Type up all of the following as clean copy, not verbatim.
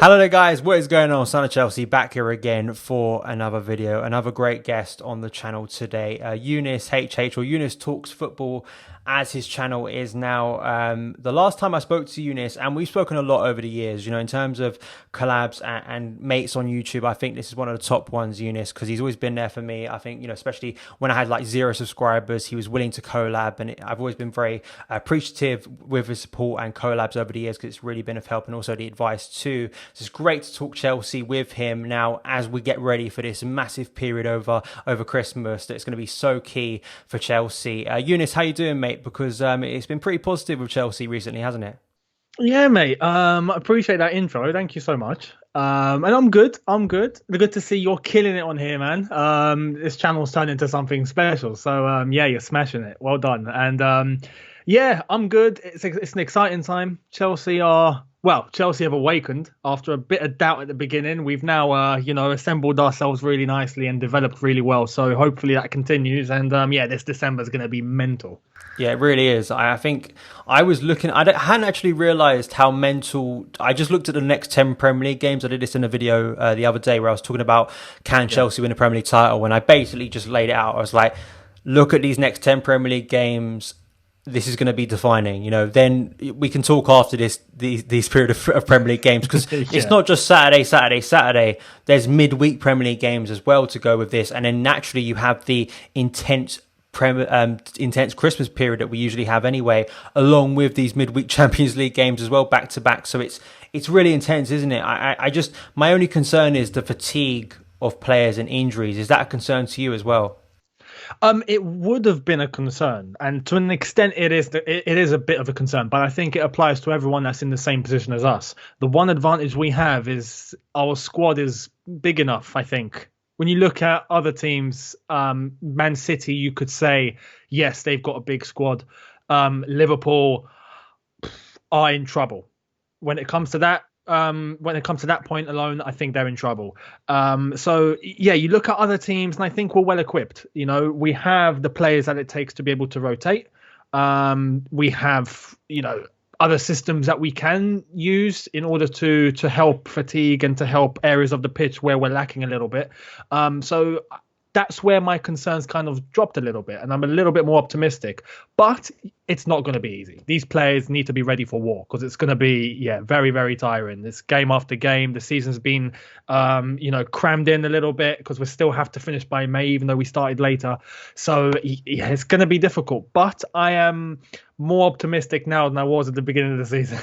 Hello there guys, what is going on? Son of Chelsea back here again for another video, another great guest on the channel today. Younes HH, or Younes Talks Football, as his channel is now. The last time I spoke to Younes, and we've spoken a lot over the years, you know, in terms of collabs and mates on YouTube, I think this is one of the top ones, Younes, because he's always been there for me. I think, you know, especially when I had like 0 subscribers, he was willing to collab, and I've always been very appreciative with his support and collabs over the years, because it's really been of help, and also the advice too. So it's great to talk Chelsea with him now as we get ready for this massive period over Christmas that's going to be so key for Chelsea. Younes, how you doing, mate? Because it's been pretty positive with Chelsea recently, hasn't it? Yeah, mate. I appreciate that intro. Thank you so much. And I'm good. Good to see you're killing it on here, man. This channel's turned into something special. So yeah, you're smashing it. Well done. And yeah, I'm good. It's an exciting time. Chelsea have awakened after a bit of doubt at the beginning. We've now, assembled ourselves really nicely and developed really well. So hopefully that continues. And yeah, this December is going to be mental. Yeah, it really is. I think I was looking, hadn't actually realised how mental. I just looked at the next 10 Premier League games. I did this in a video the other day where I was talking about can Chelsea win a Premier League title, and I basically just laid it out. I was like, look at these next 10 Premier League games. This is going to be defining, you know. Then we can talk after this period of Premier League games, because it's not just Saturday. There's midweek Premier League games as well to go with this, and then naturally you have the intense Christmas period that we usually have anyway, along with these midweek Champions League games as well, back to back. So it's really intense, isn't it? I just, my only concern is the fatigue of players and injuries. Is that a concern to you as well? It would have been a concern, and to an extent, it is a bit of a concern. But I think it applies to everyone that's in the same position as us. The one advantage we have is our squad is big enough. I think when you look at other teams, Man City, you could say yes, they've got a big squad. Liverpool are in trouble when it comes to that. When it comes to that point alone, I think they're in trouble. So yeah, you look at other teams and I think we're well equipped. You know, we have the players that it takes to be able to rotate. We have, other systems that we can use in order to help fatigue and to help areas of the pitch where we're lacking a little bit. So that's where my concerns kind of dropped a little bit, and I'm a little bit more optimistic. But it's not going to be easy. These players need to be ready for war, because it's going to be, very, very tiring. This game after game, the season's been, crammed in a little bit because we still have to finish by May, even though we started later. So yeah, it's going to be difficult. But I am more optimistic now than I was at the beginning of the season.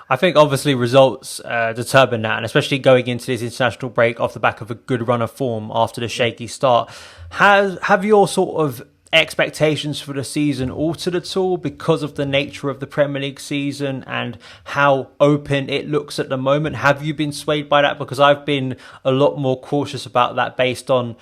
I think obviously results determine that, and especially going into this international break off the back of a good run of form after the shaky start. Have your sort of expectations for the season altered at all because of the nature of the Premier League season and how open it looks at the moment? Have you been swayed by that? Because I've been a lot more cautious about that based on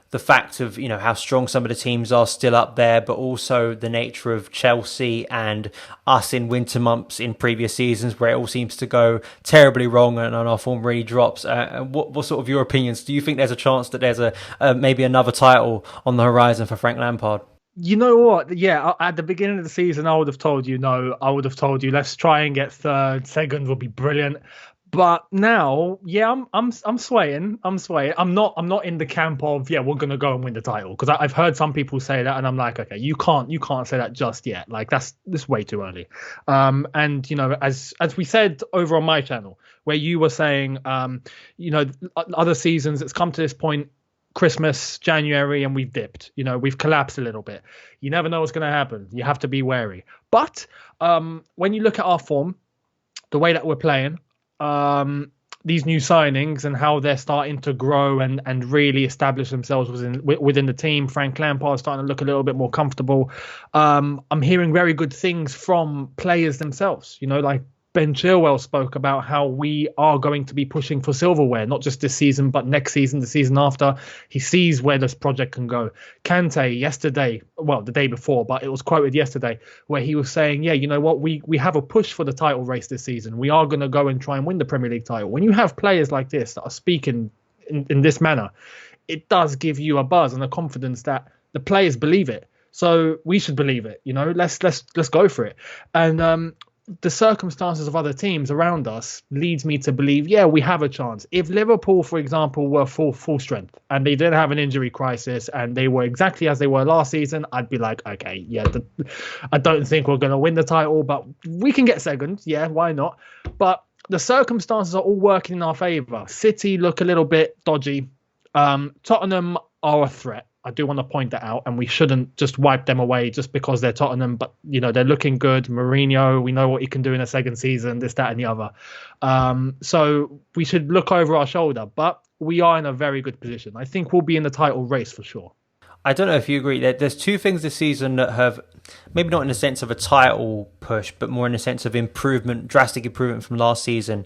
the fact of, how strong some of the teams are still up there, but also the nature of Chelsea and us in winter months in previous seasons where it all seems to go terribly wrong and our form really drops. What sort of your opinions? Do you think there's a chance that there's maybe another title on the horizon for Frank Lampard? You know what? Yeah, at the beginning of the season, I would have told you no. I would have told you let's try and get third. Second would be brilliant. But now, yeah, I'm swaying. I'm not in the camp of we're gonna go and win the title, because I've heard some people say that, and I'm like, okay, you can't say that just yet. Like that's way too early. And as we said over on my channel, where you were saying, other seasons, it's come to this point, Christmas, January, and we've dipped. We've collapsed a little bit. You never know what's going to happen. You have to be wary. But when you look at our form, the way that we're playing, these new signings and how they're starting to grow and really establish themselves within the team, Frank Lampard is starting to look a little bit more comfortable. I'm hearing very good things from players themselves. Like Ben Chilwell spoke about how we are going to be pushing for silverware, not just this season, but next season, the season after. He sees where this project can go. Kante yesterday, well, the day before, but it was quoted yesterday, where he was saying, yeah, you know what, we have a push for the title race this season. We are going to go and try and win the Premier League title. When you have players like this that are speaking in this manner, it does give you a buzz and a confidence that the players believe it. So we should believe it. Let's go for it. And the circumstances of other teams around us leads me to believe, yeah, we have a chance. If Liverpool, for example, were full strength and they didn't have an injury crisis and they were exactly as they were last season, I'd be like, okay, yeah, I don't think we're going to win the title, but we can get second. Yeah, why not? But the circumstances are all working in our favour. City look a little bit dodgy. Tottenham are a threat. I do want to point that out, and we shouldn't just wipe them away just because they're Tottenham. But, they're looking good. Mourinho, we know what he can do in a second season, this, that, and the other. So we should look over our shoulder. But we are in a very good position. I think we'll be in the title race for sure. I don't know if you agree. There's two things this season that have, maybe not in the sense of a title push, but more in the sense of improvement, drastic improvement from last season,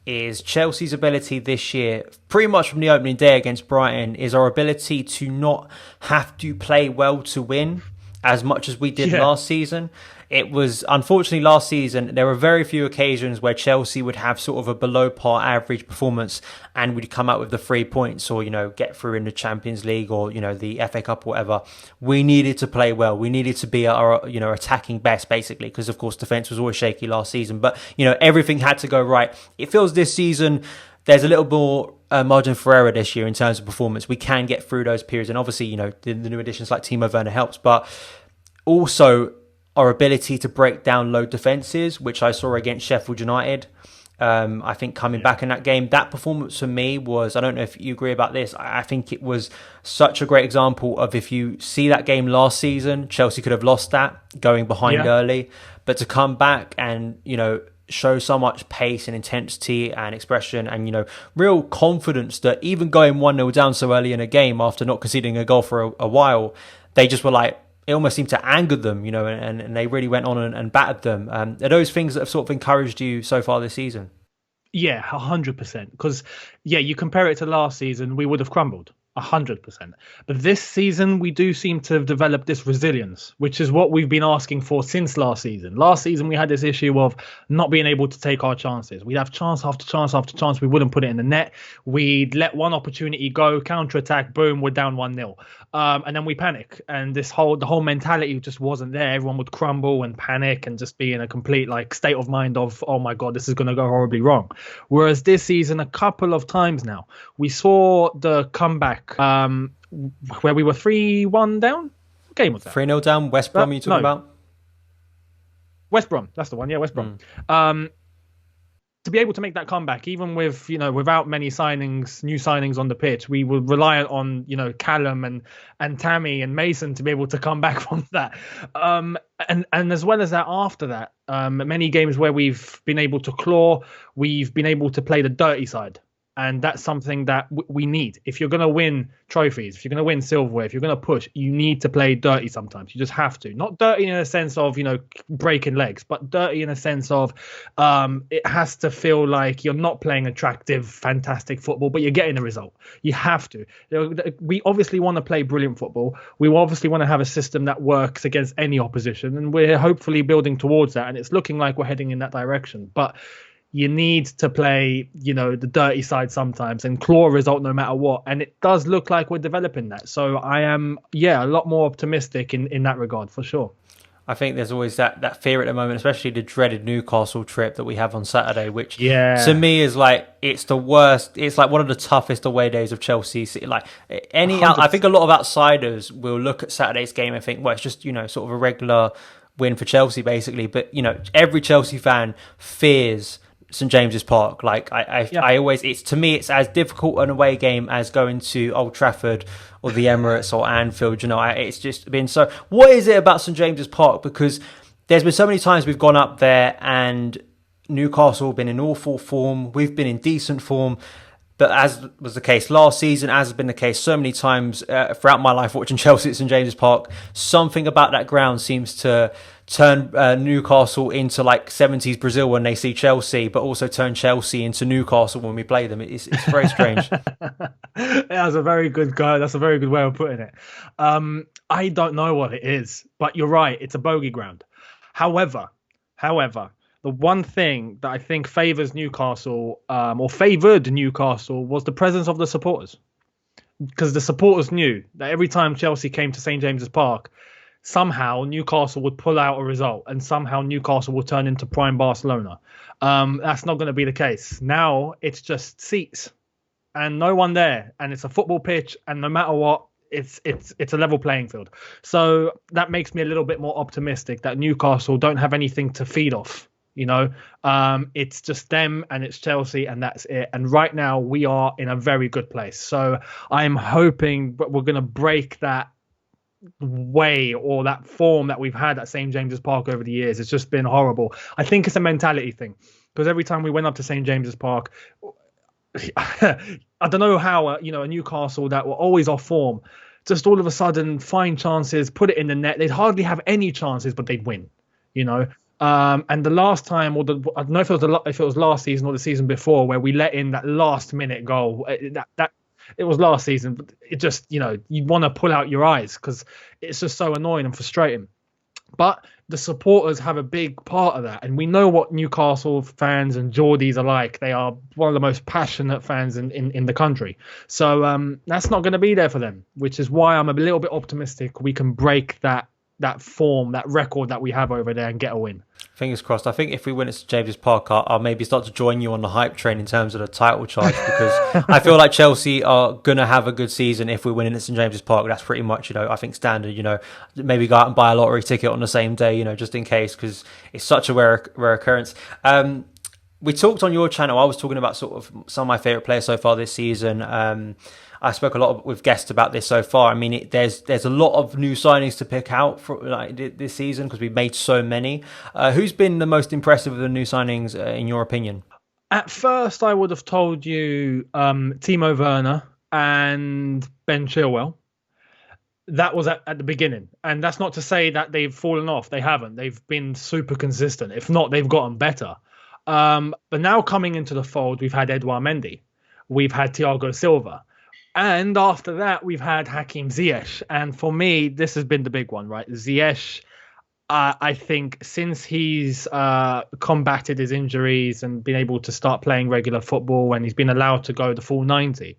is Chelsea's ability this year, pretty much from the opening day against Brighton, is our ability to not have to play well to win as much as we did last season. It was, unfortunately, last season, there were very few occasions where Chelsea would have sort of a below par average performance and we'd come out with the 3 points or, get through in the Champions League or, the FA Cup or whatever. We needed to play well. We needed to be our, attacking best, basically, because, of course, defence was always shaky last season. But, everything had to go right. It feels this season there's a little more margin for error this year in terms of performance. We can get through those periods. And obviously, the new additions like Timo Werner helps. But also our ability to break down low defences, which I saw against Sheffield United. I think coming back in that game, that performance for me was, I don't know if you agree about this, I think it was such a great example of, if you see that game last season, Chelsea could have lost that going behind early, but to come back and, show so much pace and intensity and expression and, real confidence that even going 1-0 down so early in a game after not conceding a goal for a while, they just were like, it almost seemed to anger them, and they really went on and battered them. Are those things that have sort of encouraged you so far this season? Yeah, 100%. Because, you compare it to last season, we would have crumbled. 100%. But this season, we do seem to have developed this resilience, which is what we've been asking for since last season. Last season, we had this issue of not being able to take our chances. We'd have chance after chance after chance. We wouldn't put it in the net. We'd let one opportunity go, counter-attack, boom, we're down 1-0. And then we panic. And the whole mentality just wasn't there. Everyone would crumble and panic and just be in a complete state of mind of, oh my God, this is going to go horribly wrong. Whereas this season, a couple of times now, we saw the comeback where we were 3-1 down. What game was that? 3-0 down. West Brom, you talking about? West Brom, that's the one. Yeah, West Brom. To be able to make that comeback, even with without many new signings on the pitch, we were reliant on Callum and Tammy and Mason to be able to come back from that. And as well as that, after that, many games where we've been able to claw, we've been able to play the dirty side. And that's something that we need. If you're going to win trophies, if you're going to win silverware, if you're going to push, you need to play dirty sometimes. You just have to. Not dirty in a sense of, breaking legs, but dirty in a sense of it has to feel like you're not playing attractive, fantastic football, but you're getting a result. You have to. We obviously want to play brilliant football. We obviously want to have a system that works against any opposition. And we're hopefully building towards that. And it's looking like we're heading in that direction. But you need to play, the dirty side sometimes and claw a result no matter what. And it does look like we're developing that. So I am, a lot more optimistic in that regard, for sure. I think there's always that fear at the moment, especially the dreaded Newcastle trip that we have on Saturday, which to me is it's the worst. It's like one of the toughest away days of Chelsea. I think a lot of outsiders will look at Saturday's game and think, well, it's just, sort of a regular win for Chelsea, basically. But, every Chelsea fan fears St James's Park. I always, to me, it's as difficult an away game as going to Old Trafford or the Emirates or Anfield. It's just been so. What is it about St James's Park? Because there's been so many times we've gone up there and Newcastle have been in awful form. We've been in decent form. But as was the case last season, as has been the case so many times throughout my life watching Chelsea at St James's Park, something about that ground seems to turn Newcastle into 70s Brazil when they see Chelsea, but also turn Chelsea into Newcastle when we play them. It's very strange. That's a very good guy. That's a very good way of putting it. I don't know what it is, but you're right. It's a bogey ground. However, the one thing that I think favours Newcastle, or favoured Newcastle, was the presence of the supporters. Because the supporters knew that every time Chelsea came to St James's Park, somehow Newcastle would pull out a result and somehow Newcastle will turn into prime Barcelona. That's not going to be the case. Now it's just seats and no one there, and it's a football pitch, and no matter what, it's a level playing field. So that makes me a little bit more optimistic that Newcastle don't have anything to feed off. It's just them and it's Chelsea, and that's it. And right now we are in a very good place. So I'm hoping that we're going to break that way or that form that we've had at St. James's Park over the years. It's just been horrible. I think it's a mentality thing, because every time we went up to St. James's Park, I don't know how, a Newcastle that were always off form, just all of a sudden find chances, put it in the net. They'd hardly have any chances, but they'd win, And the last time, I don't know if it was last season or the season before, where we let in that last minute goal, that it was last season, but it just, you want to pull out your eyes because it's just so annoying and frustrating. But the supporters have a big part of that. And we know what Newcastle fans and Geordies are like. They are one of the most passionate fans in the country. So that's not going to be there for them, which is why I'm a little bit optimistic we can break that form, that record that we have over there and get a win. Fingers crossed. I think if we win at St. James's Park, I'll maybe start to join you on the hype train in terms of the title charge, because I feel like Chelsea are going to have a good season if we win at St. James's Park. That's pretty much, I think standard, maybe go out and buy a lottery ticket on the same day, just in case, because it's such a rare occurrence. We talked on your channel. I was talking about sort of some of my favourite players so far this season. I spoke a lot with guests about this so far. I mean, there's a lot of new signings to pick out for this season because we've made so many. Who's been the most impressive of the new signings, in your opinion? At first, I would have told you Timo Werner and Ben Chilwell. That was at the beginning. And that's not to say that they've fallen off. They haven't. They've been super consistent. If not, they've gotten better. But now coming into the fold, we've had Edouard Mendy. We've had Thiago Silva. And after that, we've had Hakim Ziyech. And for me, this has been the big one, right? Ziyech, I think since he's combated his injuries and been able to start playing regular football and he's been allowed to go the full 90,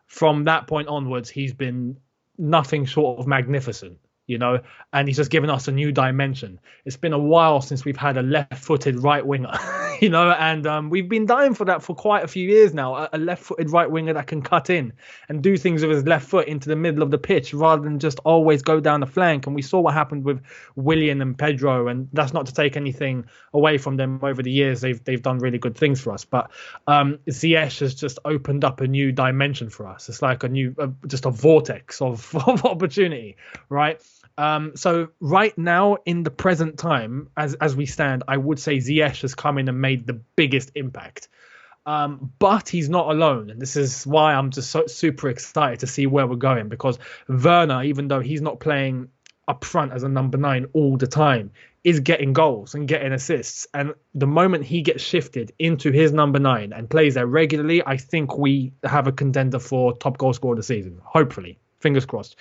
from that point onwards, he's been nothing short of magnificent. And he's just given us a new dimension. It's been a while since we've had a left-footed right winger, and we've been dying for that for quite a few years now. A left-footed right winger that can cut in and do things with his left foot into the middle of the pitch rather than just always go down the flank. And we saw what happened with Willian and Pedro, and that's not to take anything away from them over the years. They've done really good things for us, but Ziyech has just opened up a new dimension for us. It's like just a vortex of opportunity, right? So right now, in the present time, as we stand, I would say Ziyech has come in and made the biggest impact. But he's not alone. And this is why I'm just so super excited to see where we're going, because Werner, even though he's not playing up front as a number 9 all the time, is getting goals and getting assists. And the moment he gets shifted into his number 9 and plays there regularly, I think we have a contender for top goal scorer of the season. Hopefully. Fingers crossed.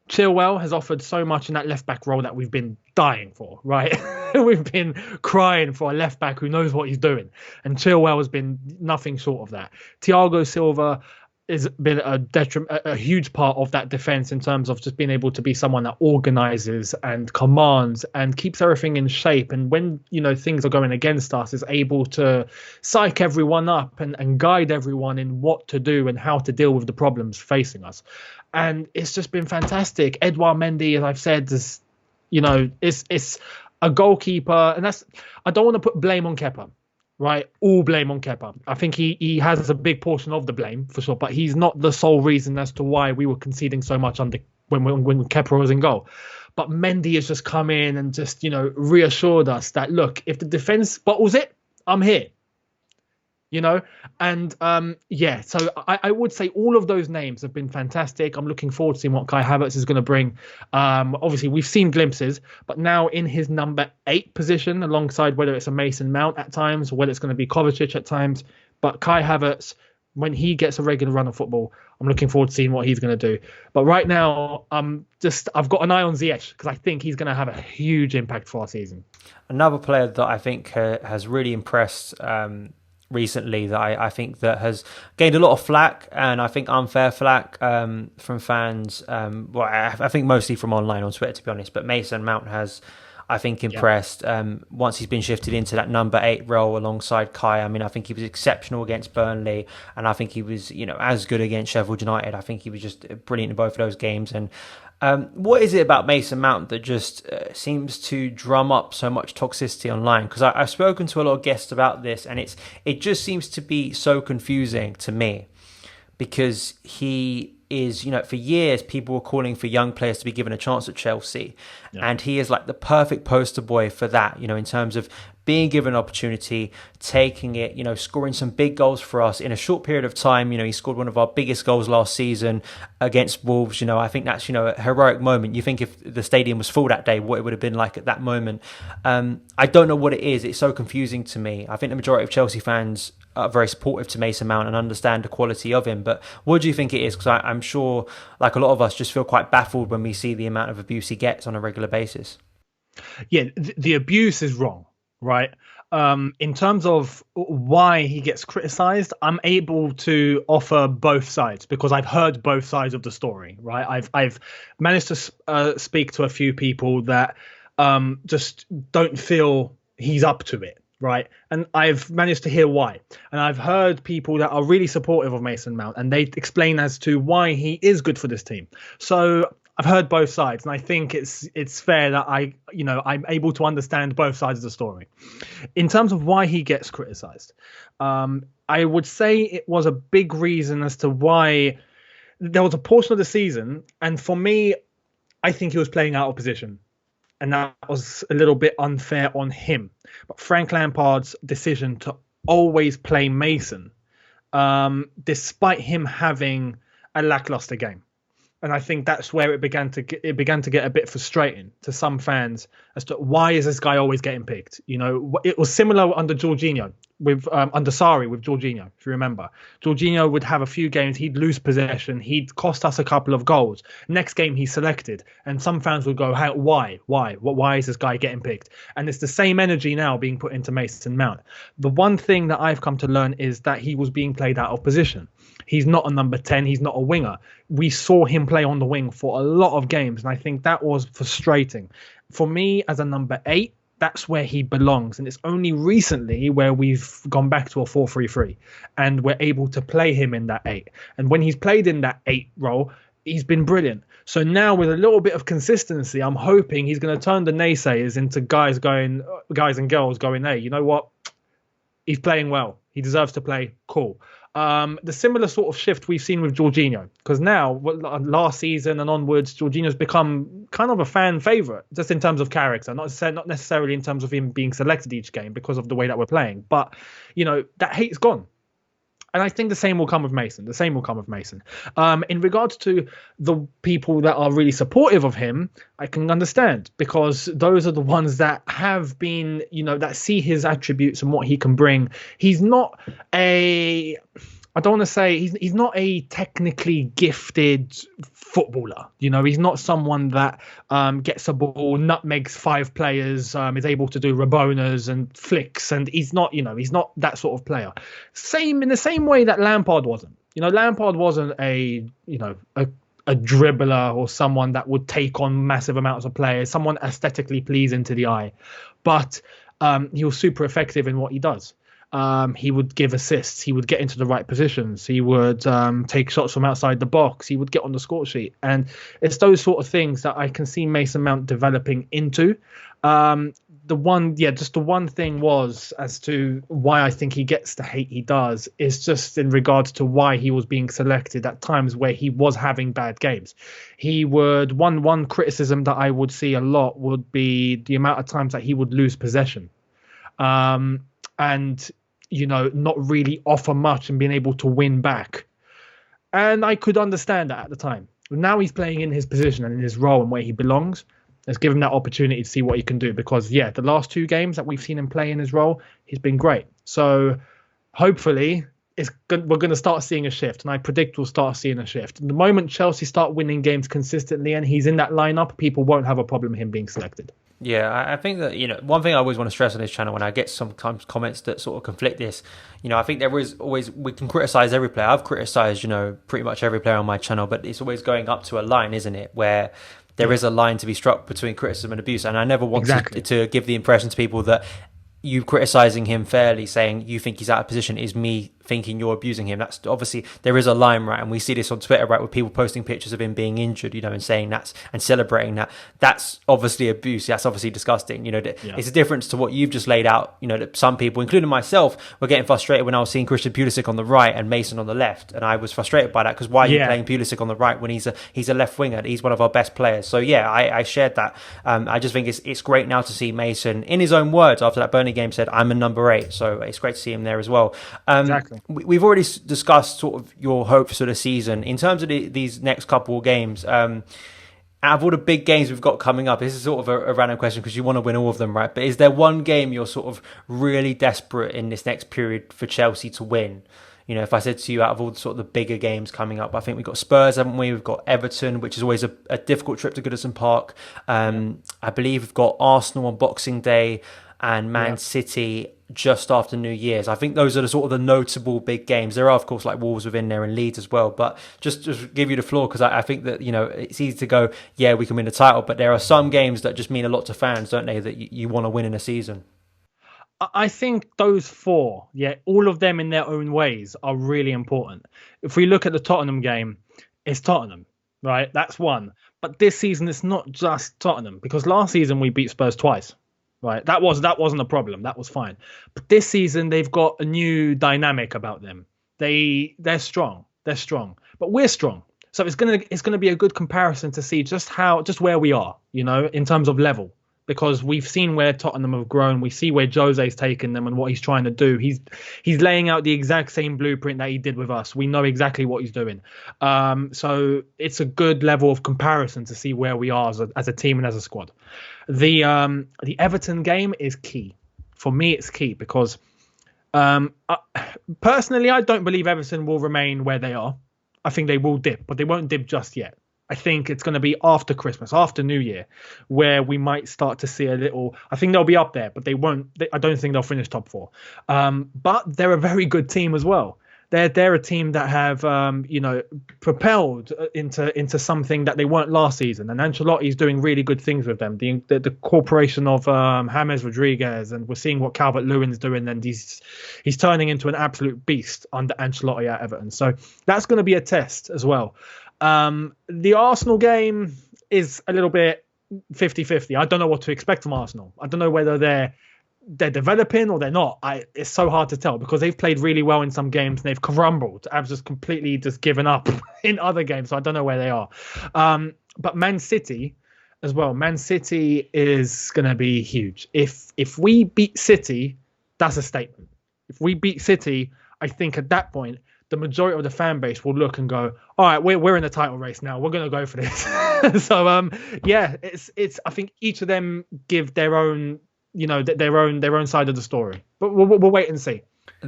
Chilwell has offered so much in that left-back role that we've been dying for, right? We've been crying for a left-back who knows what he's doing. And Chilwell has been nothing short of that. Thiago Silva has been a huge part of that defence in terms of just being able to be someone that organises and commands and keeps everything in shape. And when, things are going against us, is able to psych everyone up and guide everyone in what to do and how to deal with the problems facing us. And it's just been fantastic. Edouard Mendy, as I've said, is, it's a goalkeeper. And I don't want to put blame on Kepa, right? All blame on Kepa. I think he has a big portion of the blame for sure, but he's not the sole reason as to why we were conceding so much when Kepa was in goal. But Mendy has just come in and just, reassured us that, look, if the defense bottles it, I'm here. And so I would say all of those names have been fantastic. I'm looking forward to seeing what Kai Havertz is going to bring. Obviously, we've seen glimpses, but now in his number 8 position, alongside whether it's a Mason Mount at times, or whether it's going to be Kovacic at times. But Kai Havertz, when he gets a regular run of football, I'm looking forward to seeing what he's going to do. But right now, I've got an eye on Ziyech because I think he's going to have a huge impact for our season. Another player that I think has really impressed recently that I think that has gained a lot of flack, and I think unfair flack from fans. Well, I think mostly from online on Twitter, to be honest. But Mason Mount has, I think, impressed once he's been shifted into that number 8 role alongside Kai. I mean, I think he was exceptional against Burnley, and I think he was, as good against Sheffield United. I think he was just brilliant in both of those games. And what is it about Mason Mount that just seems to drum up so much toxicity online? Because I've spoken to a lot of guests about this, and it just seems to be so confusing to me, because he is, for years people were calling for young players to be given a chance at Chelsea, and he is like the perfect poster boy for that, in terms of being given an opportunity, taking it, scoring some big goals for us in a short period of time. He scored one of our biggest goals last season against Wolves. I think that's, a heroic moment. You think if the stadium was full that day, what it would have been like at that moment. I don't know what it is. It's so confusing to me. I think the majority of Chelsea fans are very supportive to Mason Mount and understand the quality of him. But what do you think it is? Because I'm sure, like a lot of us, just feel quite baffled when we see the amount of abuse he gets on a regular basis. Yeah, the abuse is wrong. Right. In terms of why he gets criticized, I'm able to offer both sides because I've heard both sides of the story. Right. I've managed to speak to a few people that just don't feel he's up to it. Right. And I've managed to hear why. And I've heard people that are really supportive of Mason Mount, and they explain as to why he is good for this team. So I've heard both sides, and I think it's fair that I'm able to understand both sides of the story. In terms of why he gets criticized, I would say it was a big reason as to why there was a portion of the season, and for me, I think he was playing out of position, and that was a little bit unfair on him. But Frank Lampard's decision to always play Mason, despite him having a lackluster game. And I think that's where it began to get a bit frustrating to some fans as to why is this guy always getting picked? It was similar under Jorginho under Sarri with Jorginho, if you remember. Jorginho would have a few games, he'd lose possession, he'd cost us a couple of goals. Next game he's selected, and some fans would go, why? Why is this guy getting picked? And it's the same energy now being put into Mason Mount. The one thing that I've come to learn is that he was being played out of position. He's not a number 10. He's not a winger. We saw him play on the wing for a lot of games, and I think that was frustrating. For me, as a number 8, that's where he belongs. And it's only recently where we've gone back to a 4-3-3, and we're able to play him in that 8. And when he's played in that 8 role, he's been brilliant. So now with a little bit of consistency, I'm hoping he's going to turn the naysayers into guys and girls going, hey, you know what? He's playing well. He deserves to play. Cool. The similar sort of shift we've seen with Jorginho, because now last season and onwards, Jorginho's become kind of a fan favourite, just in terms of character, not necessarily in terms of him being selected each game because of the way that we're playing. But that hate's gone. And I think the same will come with Mason. In regards to the people that are really supportive of him, I can understand, because those are the ones that have been, that see his attributes and what he can bring. He's not I don't want to say he's not a technically gifted footballer. He's not someone that gets a ball, nutmegs 5 players, is able to do Rabonas and flicks, and he's not that sort of player. In the same way that Lampard wasn't. Lampard wasn't a dribbler or someone that would take on massive amounts of players, someone aesthetically pleasing to the eye, but he was super effective in what he does. He would give assists. He would get into the right positions. He would take shots from outside the box. He would get on the score sheet. And it's those sort of things that I can see Mason Mount developing into. The one thing was as to why I think he gets the hate he does is just in regards to why he was being selected at times where he was having bad games. He would one criticism that I would see a lot would be the amount of times that he would lose possession. And not really offer much and being able to win back. And I could understand that at the time. But now he's playing in his position and in his role and where he belongs. Let's give him that opportunity to see what he can do. Because, the last 2 games that we've seen him play in his role, he's been great. So hopefully we're going to start seeing a shift. And I predict we'll start seeing a shift. And the moment Chelsea start winning games consistently and he's in that lineup, people won't have a problem with him being selected. Yeah, I think that, one thing I always want to stress on this channel when I get sometimes comments that sort of conflict this, I think there is always, we can criticize every player. I've criticized, pretty much every player on my channel, but it's always going up to a line, isn't it? Where there is a line to be struck between criticism and abuse. And I never want to give the impression to people that you criticizing him fairly, saying you think he's out of position, is me thinking you're abusing him. That's obviously, there is a line, right? And we see this on Twitter, right, with people posting pictures of him being injured, and saying that's, and celebrating that. That's obviously abuse. That's obviously disgusting. It's a difference to what you've just laid out. That some people, including myself, were getting frustrated when I was seeing Christian Pulisic on the right and Mason on the left, and I was frustrated by that, because why are you playing Pulisic on the right when he's a left winger? He's one of our best players. So yeah, I shared that. I just think it's great now to see Mason, in his own words after that Burnley game, said I'm a number 8. So it's great to see him there as well. Exactly. We've already discussed sort of your hopes for the season. In terms of these next couple of games, out of all the big games we've got coming up, this is sort of a random question because you want to win all of them, right? But is there one game you're sort of really desperate in this next period for Chelsea to win? If I said to you, out of all the sort of the bigger games coming up, I think we've got Spurs, haven't we? We've got Everton, which is always a difficult trip to Goodison Park. I believe we've got Arsenal on Boxing Day and Man City just after New Year's. I think those are the sort of the notable big games. There are, of course, like Wolves within there and Leeds as well. But just give you the floor, because I think that, it's easy to go, yeah, we can win the title. But there are some games that just mean a lot to fans, don't they, that you want to win in a season. I think those 4, all of them in their own ways are really important. If we look at the Tottenham game, it's Tottenham, right? That's one. But this season, it's not just Tottenham, because last season we beat Spurs twice. Right, that wasn't a problem. That was fine. But this season they've got a new dynamic about them. They're strong. But we're strong. So it's gonna be a good comparison to see just where we are, in terms of level. Because we've seen where Tottenham have grown. We see where Jose's taken them and what he's trying to do. He's laying out the exact same blueprint that he did with us. We know exactly what he's doing. So it's a good level of comparison to see where we are as a team and as a squad. The Everton game is key. For me, it's key because personally, I don't believe Everton will remain where they are. I think they will dip, but they won't dip just yet. I think it's going to be after Christmas, after New Year, where we might start to see a little. I think they'll be up there, but they won't. I don't think they'll finish top 4. But they're a very good team as well. They're a team that have propelled into something that they weren't last season. And Ancelotti's doing really good things with them. The corporation of James Rodriguez, and we're seeing what Calvert-Lewin's doing, and he's turning into an absolute beast under Ancelotti at Everton. So that's going to be a test as well. The Arsenal game is a little bit 50-50. I don't know what to expect from Arsenal. I don't know whether they're developing or they're not. It's so hard to tell because they've played really well in some games and they've crumbled. I've just completely given up in other games, so I don't know where they are. But Man City as well. Man City is going to be huge. If we beat City, that's a statement. If we beat City, I think at that point, the majority of the fan base will look and go, all right, we're in the title race now. We're going to go for this. So, it's. I think each of them give their own, their own side of the story. But we'll wait and see.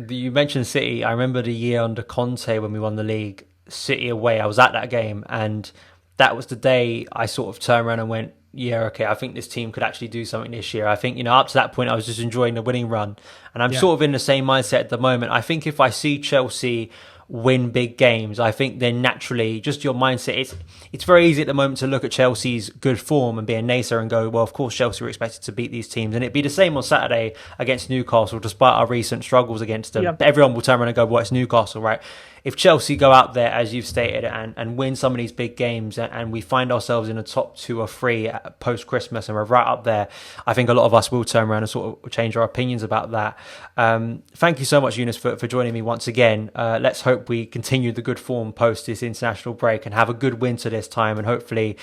You mentioned City. I remember the year under Conte when we won the league, City away. I was at that game, and that was the day I sort of turned around and went, yeah, okay, I think this team could actually do something this year. I think, up to that point, I was just enjoying the winning run. And I'm sort of in the same mindset at the moment. I think if I see Chelsea win big games, I think then naturally, just your mindset, it's very easy at the moment to look at Chelsea's good form and be a naysayer and go, well, of course Chelsea were expected to beat these teams, and it'd be the same on Saturday against Newcastle, despite our recent struggles against them. Yeah. Everyone will turn around and go, well, it's Newcastle, right? If Chelsea go out there, as you've stated, and win some of these big games, and we find ourselves in the top 2 or 3 post-Christmas, and we're right up there, I think a lot of us will turn around and sort of change our opinions about that. Thank you so much, Younes, for joining me once again. Let's hope we continue the good form post this international break and have a good winter this time, and hopefully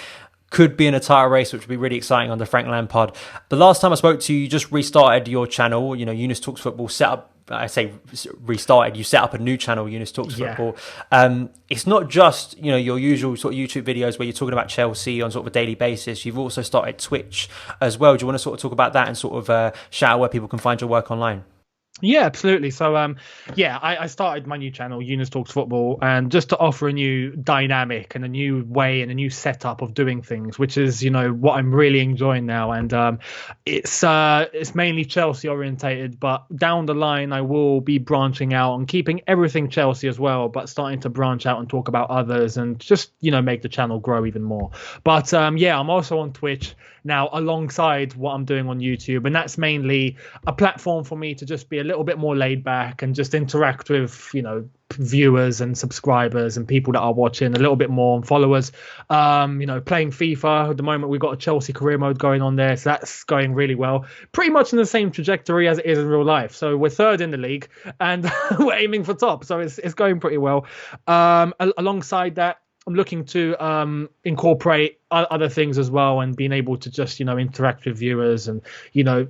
could be in a title race, which would be really exciting under Frank Lampard. The last time I spoke to you, you just restarted your channel, Younes Talks Football, set up, I say restarted, you set up a new channel, Younes Talks Football. It's not just, your usual sort of YouTube videos where you're talking about Chelsea on sort of a daily basis. You've also started Twitch as well. Do you want to sort of talk about that and sort of shout out where people can find your work online? Yeah, absolutely. So, I started my new channel, Younes Talks Football, and just to offer a new dynamic and a new way and a new setup of doing things, which is, what I'm really enjoying now. And it's mainly Chelsea orientated, but down the line, I will be branching out and keeping everything Chelsea as well, but starting to branch out and talk about others and just, make the channel grow even more. But I'm also on Twitch now alongside what I'm doing on YouTube, and that's mainly a platform for me to just be a little bit more laid back and just interact with viewers and subscribers and people that are watching a little bit more, and followers. Playing FIFA at the moment, we've got a Chelsea career mode going on there, so that's going really well, pretty much in the same trajectory as it is in real life. So we're third in the league and we're aiming for top, so it's going pretty well. Alongside that, I'm looking to incorporate other things as well, and being able to just interact with viewers and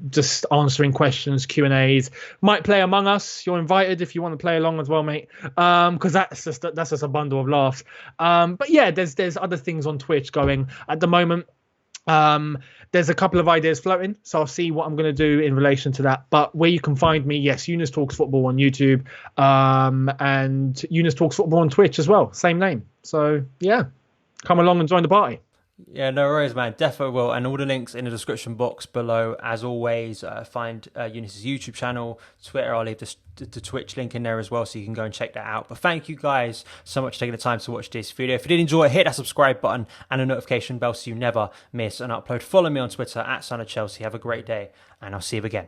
just answering questions, Q&As. Might play Among Us. You're invited if you want to play along as well, mate. Because that's just a bundle of laughs. But yeah, there's other things on Twitch going at the moment. There's a couple of ideas floating, so I'll see what I'm going to do in relation to that. But where you can find me, yes, Younes Talks Football on YouTube, and Younes Talks Football on Twitch as well, same name. So yeah, come along and join the party. Yeah, no worries, man. Definitely will. And all the links in the description box below. As always, find Younes' YouTube channel, Twitter. I'll leave the Twitch link in there as well, so you can go and check that out. But thank you guys so much for taking the time to watch this video. If you did enjoy it, hit that subscribe button and the notification bell so you never miss an upload. Follow me on Twitter @SonofChelsea. Have a great day, and I'll see you again.